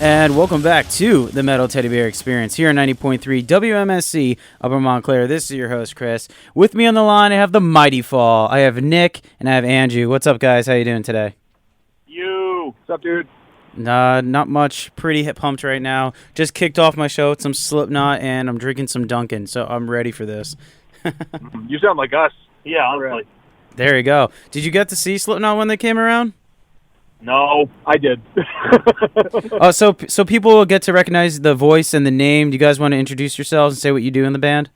And welcome back to the Metal Teddy Bear Experience here on 90.3 WMSC Upper Montclair. This is your host, Chris. With me on the line, I have the Mighty Fall. I have Nick, and I have Andrew. What's up, guys? How you doing today? What's up, dude? Not much. Pretty hip pumped right now. Just kicked off my show with some Slipknot, and I'm drinking some Dunkin', so I'm ready for this. You sound like us. Yeah, honestly. There you go. Did you get to see Slipknot when they came around? No, I did. Oh, so people will get to recognize the voice and the name. Do you guys want to introduce yourselves and say what you do in the band?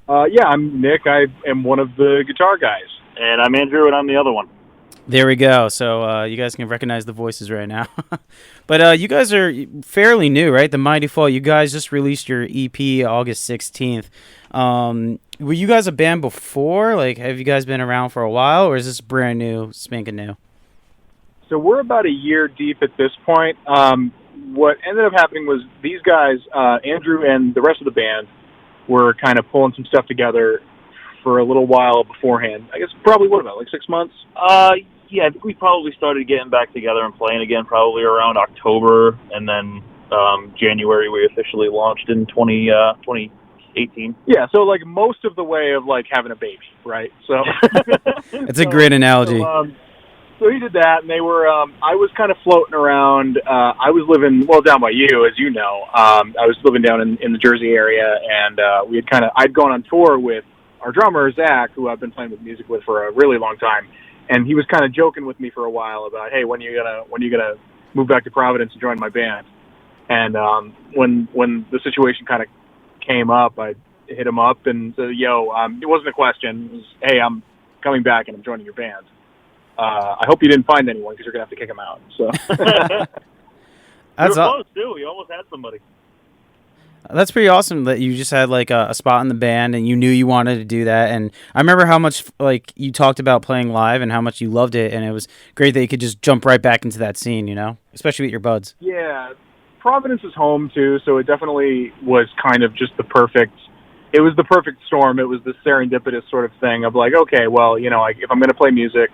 Yeah, I'm Nick. I am one of the guitar guys. And I'm Andrew, and I'm the other one. There we go. So you guys can recognize the voices right now. But you guys are fairly new, right? The Mighty Fall. You guys just released your EP August 16th. Were you guys a band before? Like, have you guys been around for a while, or is this brand new, spanking new? So we're about a year deep at this point. What ended up happening was these guys, Andrew and the rest of the band, were kind of pulling some stuff together for a little while beforehand. I guess probably, what about, like 6 months? Yeah, I think we probably started getting back together and playing again probably around October, and then January we officially launched in 2018. Yeah, so like most of the way of like having a baby, right? So It's a great analogy. So he did that, and they were. I was kind of floating around. I was living down by you, as you know. I was living down in the Jersey area, and I'd gone on tour with our drummer Zach, who I've been playing with music with for a really long time, and he was kind of joking with me for a while about, hey, when are you gonna move back to Providence and join my band? And when the situation kind of came up, I hit him up and said, yo, it wasn't a question. It was, hey, I'm coming back and I'm joining your band. I hope you didn't find anyone because you're going to have to kick him out. So That's close, too. We almost had somebody. That's pretty awesome that you just had like a spot in the band and you knew you wanted to do that. And I remember how much like you talked about playing live and how much you loved it. And it was great that you could just jump right back into that scene, you know, especially with your buds. Yeah. Providence is home, too. So it definitely was kind of just the perfect storm. It was the serendipitous sort of thing of like, okay, well, you know, if I'm going to play music,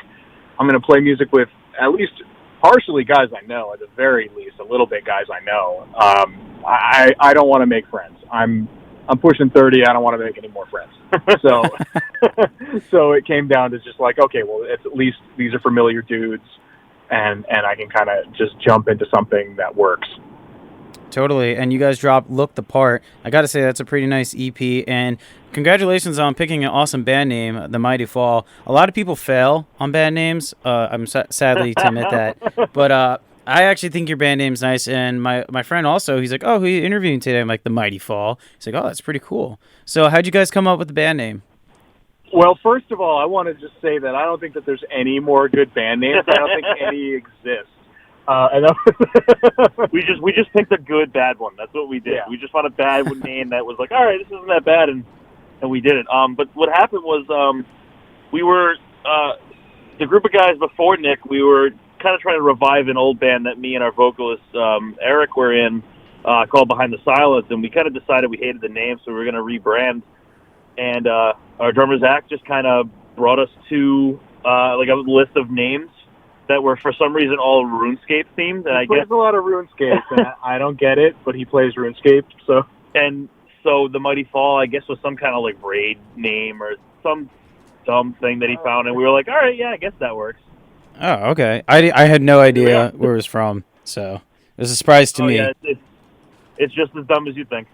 I'm going to play music with at least partially guys I know, at the very least, a little bit guys I know. I don't want to make friends. I'm pushing 30. I don't want to make any more friends. So, so it came down to just like, okay, well, it's at least these are familiar dudes, and I can kind of just jump into something that works. Totally, and you guys dropped Look the Part. I got to say, that's a pretty nice EP, and congratulations on picking an awesome band name, The Mighty Fall. A lot of people fail on band names. I'm sadly to admit that, but I actually think your band name's nice, and my friend also, he's like, oh, who are you interviewing today? I'm like, The Mighty Fall. He's like, oh, that's pretty cool. So how'd you guys come up with the band name? Well, first of all, I want to just say that I don't think that there's any more good band names. I don't think any exist. We just picked a good bad one. That's what we did. Yeah. We just found a bad name that was like, all right, this isn't that bad, and we did it. But what happened was we were the group of guys before Nick. We were kind of trying to revive an old band that me and our vocalist Eric were in called Behind the Silence, and we kind of decided we hated the name, so we were going to rebrand. And our drummer Zach just kind of brought us to like a list of names that were for some reason all RuneScape themed, and he plays a lot of RuneScape, and I don't get it, but he plays RuneScape. So the Mighty Fall, I guess, was some kind of like raid name or some dumb thing that he found, and we were like, all right, yeah, I guess that works. Oh, okay. I had no idea where it was from, so it was a surprise to me. Yeah, it's just as dumb as you think.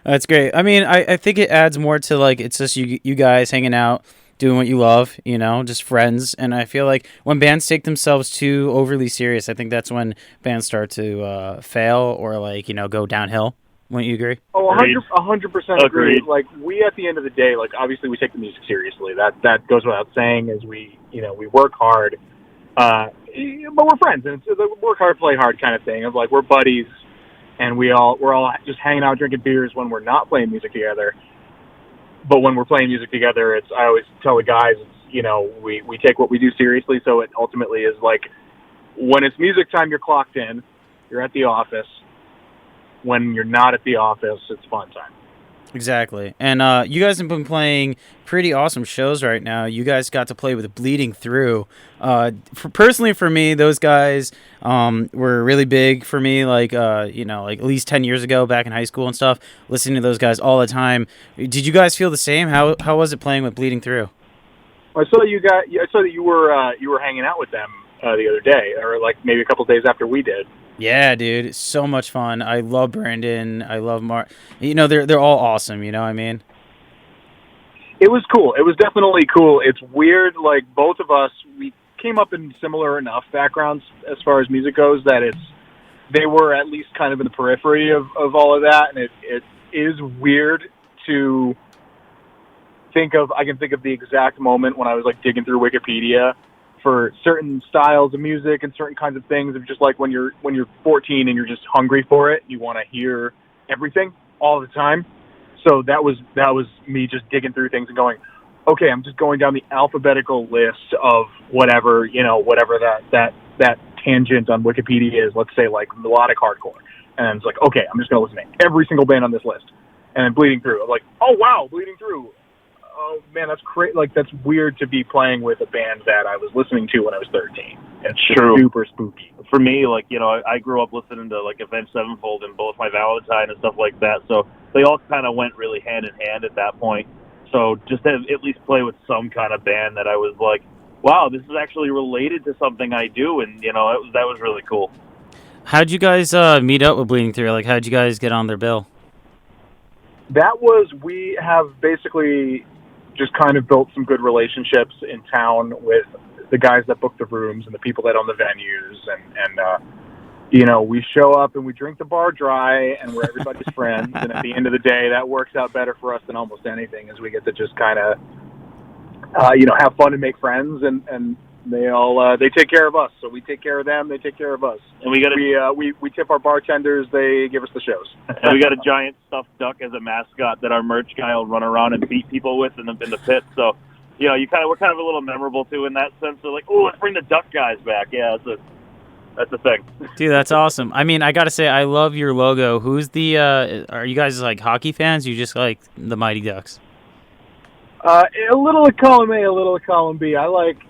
That's great. I mean, I think it adds more to like it's just you guys hanging out, doing what you love, you know, just friends. And I feel like when bands take themselves too overly serious, I think that's when bands start to fail or like, you know, go downhill. Wouldn't you agree? Oh, 100% agree. Like, we, at the end of the day, like, obviously we take the music seriously. That goes without saying, as we work hard. But we're friends, and it's the work hard, play hard kind of thing of like, we're buddies, and we're all just hanging out drinking beers when we're not playing music together. But when we're playing music together, I always tell the guys, we take what we do seriously, so it ultimately is like, when it's music time, you're clocked in, you're at the office. When you're not at the office, it's fun time. Exactly. And you guys have been playing pretty awesome shows right now. You guys got to play with Bleeding Through. Personally, for me, those guys were really big for me, like, like at least 10 years ago back in high school and stuff, listening to those guys all the time. Did you guys feel the same? How was it playing with Bleeding Through? I saw I saw that you were hanging out with them the other day, or like maybe a couple days after we did. Yeah, dude, it's so much fun. I love Brandon. I love Mark. They're all awesome. You know what I mean? It was cool. It was definitely cool. It's weird. Like both of us, we came up in similar enough backgrounds as far as music goes that they were at least kind of in the periphery of all of that, and it is weird to think of. I can think of the exact moment when I was like digging through Wikipedia for certain styles of music and certain kinds of things. Of just like when you're 14 and you're just hungry for it, you want to hear everything all the time. So that was me just digging through things and going, okay, I'm just going down the alphabetical list of whatever that tangent on Wikipedia is. Let's say like melodic hardcore, and it's like, okay, I'm just gonna listen to every single band on this list, and then Bleeding Through. I'm like, oh wow, Bleeding Through. Oh man, that's great. Like that's weird to be playing with a band that I was listening to when I was 13. It's True. Super spooky. For me, like, I grew up listening to like Avenged Sevenfold and Both My Valentine and stuff like that. So they all kind of went really hand in hand at that point. So just to at least play with some kind of band that I was like, wow, this is actually related to something I do, and that was really cool. How'd you guys meet up with Bleeding Through? Like, how'd you guys get on their bill? We have basically just kind of built some good relationships in town with the guys that book the rooms and the people that own the venues, and we show up and we drink the bar dry and we're everybody's friends, and at the end of the day that works out better for us than almost anything, as we get to just kind of have fun and make friends, and they take care of us, so we take care of them, they take care of us, and we tip our bartenders, they give us the shows. And we got a giant stuffed duck as a mascot that our merch guy will run around and beat people with in the pit. So we're kind of a little memorable too in that sense. So like, oh, let's bring the duck guys back. Yeah, that's the thing. Dude, that's awesome. I mean, I gotta say, I love your logo. Who's the are you guys like hockey fans? You just like the Mighty Ducks? A little of column A, a little of column B. I like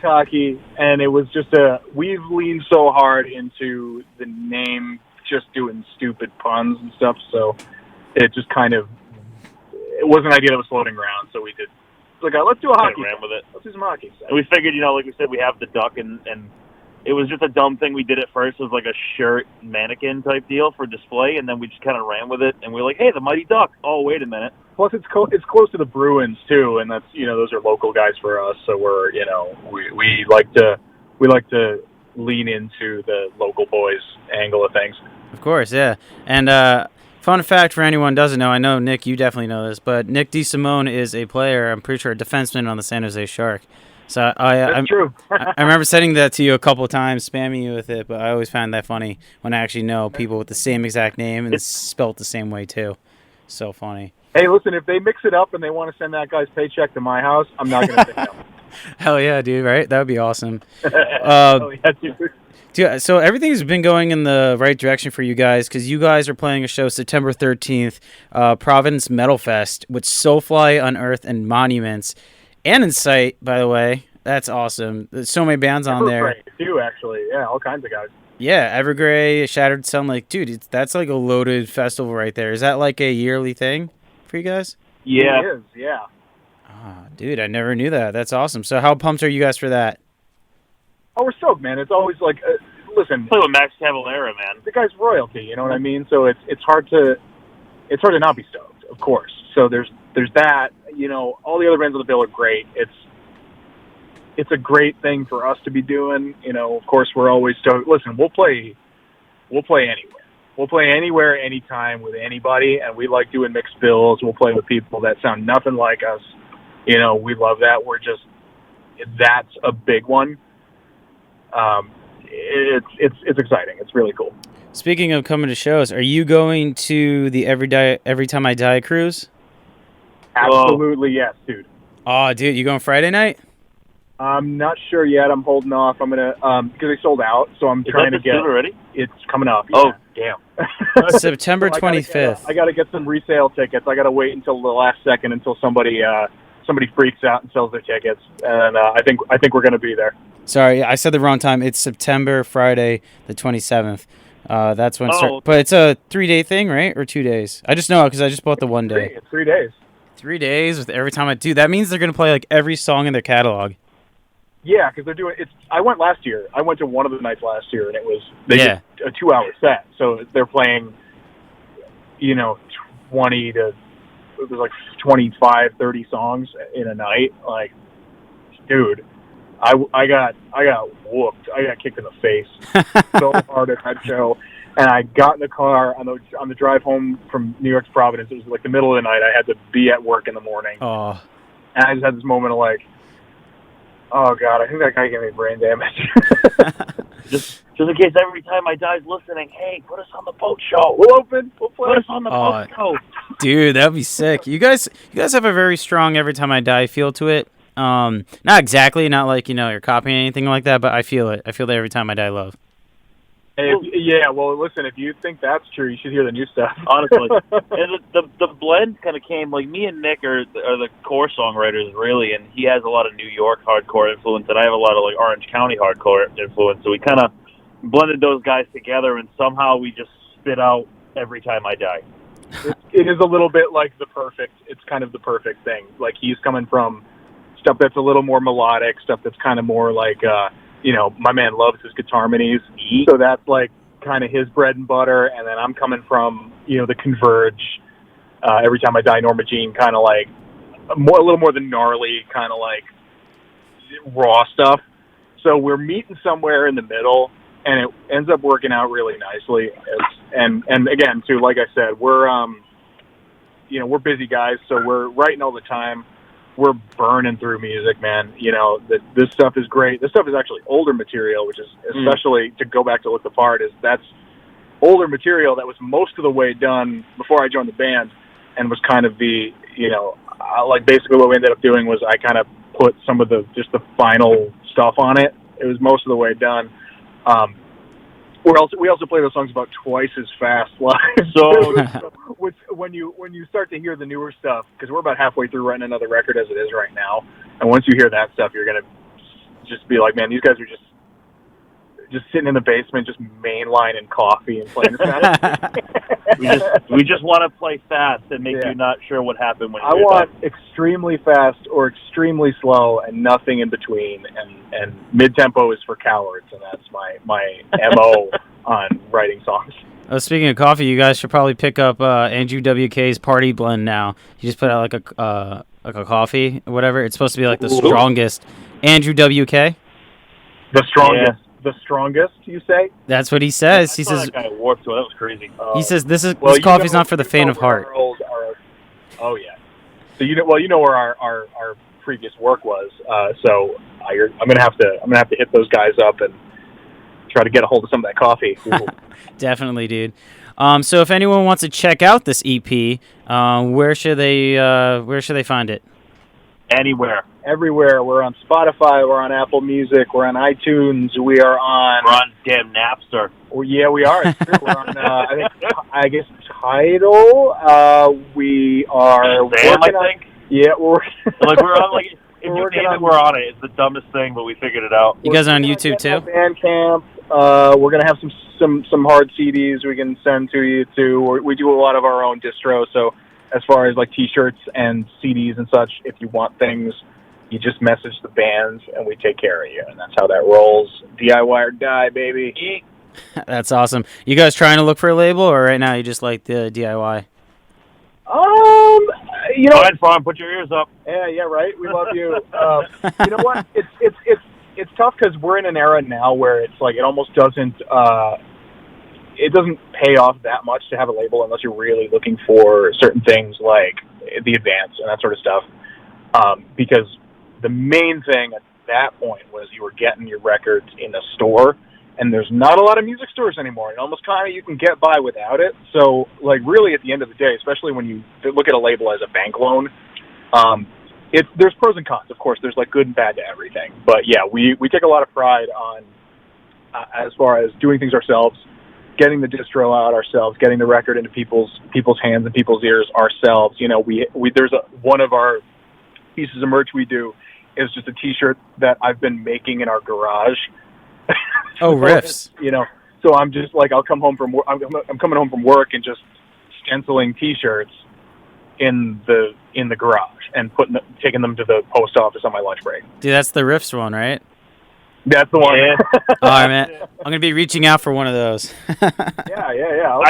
hockey, and it was just we've leaned so hard into the name just doing stupid puns and stuff, so it just kind of, it was an idea that was floating around, so we did, like, let's do a hockey. Ran with it. Let's do some hockey. And we figured, like we said, we have the duck, and it was just a dumb thing we did at first. It was like a shirt mannequin type deal for display, and then we just kind of ran with it, and we were like, hey, the Mighty Duck. Oh, wait a minute. Plus, it's close to the Bruins too, and that's those are local guys for us. So we're we like to lean into the local boys angle of things. Of course, yeah. And fun fact for anyone who doesn't know, I know Nick, you definitely know this, but Nick Desimone is a player. I'm pretty sure a defenseman on the San Jose Shark. So that's true. I remember sending that to you a couple of times, spamming you with it, but I always find that funny when I actually know people with the same exact name and it's spelled the same way too. So funny. Hey, listen, if they mix it up and they want to send that guy's paycheck to my house, I'm not going to say no. Hell yeah, dude, right? That would be awesome. Hell yeah, dude. Dude, so everything's been going in the right direction for you guys, because you guys are playing a show September 13th, Providence Metal Fest, with Soulfly, Unearthed, and Monuments, and Insight, by the way. That's awesome. There's so many bands on there. Evergrey, too, actually. Yeah, all kinds of guys. Yeah, Evergrey, Shattered Sun, like, dude, that's like a loaded festival right there. Is that like a yearly thing for you guys? Yeah. It is, yeah. Ah, dude, I never knew that. That's awesome. So how pumped are you guys for that? Oh, we're stoked, man. It's always like, listen. Play with Max Cavalera, man. The guy's royalty, you know what I mean? So it's hard to not be stoked, of course. So there's that. All the other bands on the bill are great. It's a great thing for us to be doing. Of course, we're always stoked. Listen, we'll play anywhere. We'll play anywhere, anytime, with anybody, and we like doing mixed bills. We'll play with people that sound nothing like us. We love that. That's a big one. It's exciting. It's really cool. Speaking of coming to shows, are you going to the Every Time I Die cruise? Absolutely, yes, dude. Oh, dude, you going Friday night? I'm not sure yet. I'm holding off. I'm gonna because they sold out, so I'm trying to get. Already? It's coming up. Yeah. Oh, Damn. September 25th. I got to get some resale tickets. I got to wait until the last second until somebody freaks out and sells their tickets, and I think we're going to be there. Sorry, I said the wrong time. It's September Friday the 27th. That's when. But it's a 3-day thing, right, or 2 days? I just know because I just bought the 1 day. It's 3 days. 3 days with every time I do. That means they're gonna play like every song in their catalog. Yeah, because they're doing it. I went last year. I went to one of the nights last year, and it was a 2-hour set. So they're playing, 20 to it was like 25, 30 songs in a night. Like, dude, I got whooped. I got kicked in the face so hard at that show. And I got in the car on the drive home from New York to Providence. It was like the middle of the night. I had to be at work in the morning. Oh. And I just had this moment of like, oh God, I think that guy gave me brain damage. just in case every time I die's listening, hey, put us on the boat show. We'll play. Put us on the boat show. Dude, that'd be sick. You guys have a very strong Every Time I Die feel to it. Not exactly, not like, you're copying anything like that, but I feel it. I feel the Every Time I Die love. Hey, well, listen, if you think that's true, you should hear the new stuff. Honestly. And the blend kind of came, like, me and Nick are the core songwriters, really, and he has a lot of New York hardcore influence, and I have a lot of, like, Orange County hardcore influence, so we kind of blended those guys together, and somehow we just spit out Every Time I Die. It is a little bit like it's kind of the perfect thing. Like, he's coming from stuff that's a little more melodic, stuff that's kind of more like, my man loves his guitar minis, so that's like kind of his bread and butter. And then I'm coming from, the Converge, Every Time I Die, Norma Jean, kind of like a little more the gnarly, kind of like raw stuff. So we're meeting somewhere in the middle, and it ends up working out really nicely. And again, too, like I said, we're busy guys, so we're writing all the time. We're burning through music, man. This stuff is great. This stuff is actually older material, which is especially to go back to Look the Part, that's older material that was most of the way done before I joined the band, and was kind of the, like basically what we ended up doing was I kind of put some of the final stuff on it. It was most of the way done. We also play those songs about twice as fast live. So, when you start to hear the newer stuff, because we're about halfway through writing another record as it is right now, and once you hear that stuff, you're gonna just be like, man, these guys are just sitting in the basement, just mainlining coffee and playing fast. we just want to play fast and make you not sure what happened when you I want extremely fast or extremely slow and nothing in between, and mid-tempo is for cowards, and that's my MO on writing songs. Oh, speaking of coffee, you guys should probably pick up Andrew WK's Party Blend now. He just put out like a coffee or whatever. It's supposed to be like the strongest. Andrew WK? The strongest. Yeah. The strongest, you say? That's what he says. He says. That guy warped to it. That was crazy. He says this coffee's not for the faint of heart. Oh yeah. So you know where our previous work was. So I'm gonna have to hit those guys up and try to get a hold of some of that coffee. Definitely, dude. So if anyone wants to check out this EP, where should they find it? Anywhere. Everywhere. We're on Spotify. We're on Apple Music. We're on iTunes. We're on damn Napster. Well, yeah, we are. It's true. We're on, I guess, Tidal. We are working on. Yeah, we're we're on like. If you name it, we're on it. It's the dumbest thing, but we figured it out. You guys are on YouTube too? Bandcamp. We're gonna have some hard CDs we can send to you too. We do a lot of our own distro, so as far as like T-shirts and CDs and such, if you want things, you just message the band and we take care of you, and that's how that rolls. DIY or die, baby. That's awesome. You guys trying to look for a label, or right now you just like the DIY? Fine, Farm, put your ears up. Yeah, right. We love you. You know what? It's tough because we're in an era now where it's like it almost doesn't. It doesn't pay off that much to have a label unless you're really looking for certain things like the advance and that sort of stuff. Because the main thing at that point was you were getting your records in a store, and there's not a lot of music stores anymore. And almost kind of you can get by without it. So, like, really at the end of the day, especially when you look at a label as a bank loan, there's pros and cons. Of course, there's like good and bad to everything. But yeah, we take a lot of pride on as far as doing things ourselves, getting the distro out ourselves, getting the record into people's hands and people's ears ourselves. You know, we there's one of our pieces of merch we do is just a T-shirt that I've been making in our garage. Oh, riffs. You know, so I'm just like, I'll come home from work. I'm coming home from work and just stenciling T-shirts in the garage and taking them to the post office on my lunch break. Dude, that's the riffs one, right? That's the one. Yeah. All right, man. I'm gonna be reaching out for one of those. Yeah.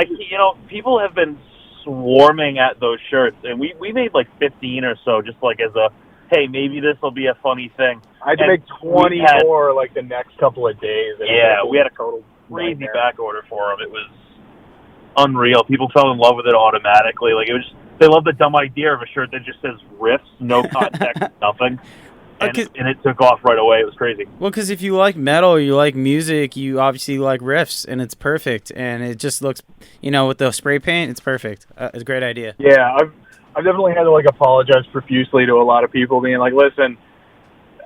People have been swarming at those shirts, and we made like 15 or so, just like as a, hey, maybe this will be a funny thing. I had to make 20 more like the next couple of days. Yeah, we had a total crazy back order for them. It was unreal. People fell in love with it automatically. Like, it was just, they love the dumb idea of a shirt that just says riffs, no context, nothing. And it took off right away. It was crazy. Well, because if you like metal or you like music, you obviously like riffs, and it's perfect. And it just looks, you know, with the spray paint, it's perfect. It's a great idea. Yeah, I've definitely had to like apologize profusely to a lot of people, being like, listen,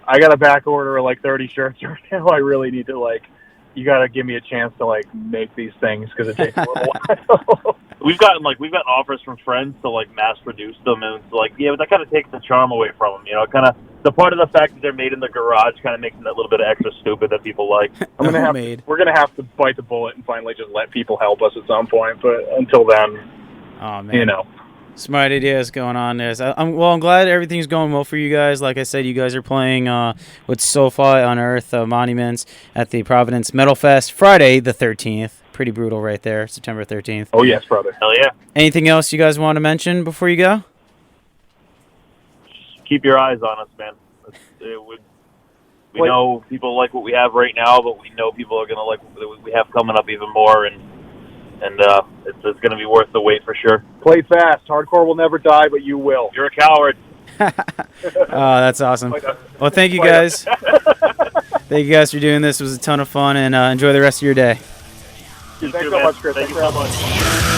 I got a back order of like 30 shirts right now. I really need to, like, you got to give me a chance to like make these things, because it takes a little while. We've gotten offers from friends to like mass produce them, and it's like, yeah, but that kind of takes the charm away from them. You know, kind of the part of the fact that they're made in the garage kind of makes them that little bit of extra stupid that people like. We're gonna have to bite the bullet and finally just let people help us at some point. But until then, oh man, you know. Smart ideas going on there. So I'm glad everything's going well for you guys. Like I said, you guys are playing with SoFi Unearth Monuments at the Providence Metal Fest Friday the 13th. Pretty brutal right there, September 13th. Oh, yes, brother. Hell yeah. Anything else you guys want to mention before you go? Just keep your eyes on us, man. We know people like what we have right now, but we know people are going to like what we have coming up even more, and it's going to be worth the wait for sure. Play fast. Hardcore will never die, but you will. You're a coward. Oh, that's awesome. Well, thank you guys. Thank you guys for doing this. It was a ton of fun, and enjoy the rest of your day. Thanks so much, Chris. Thank you so much.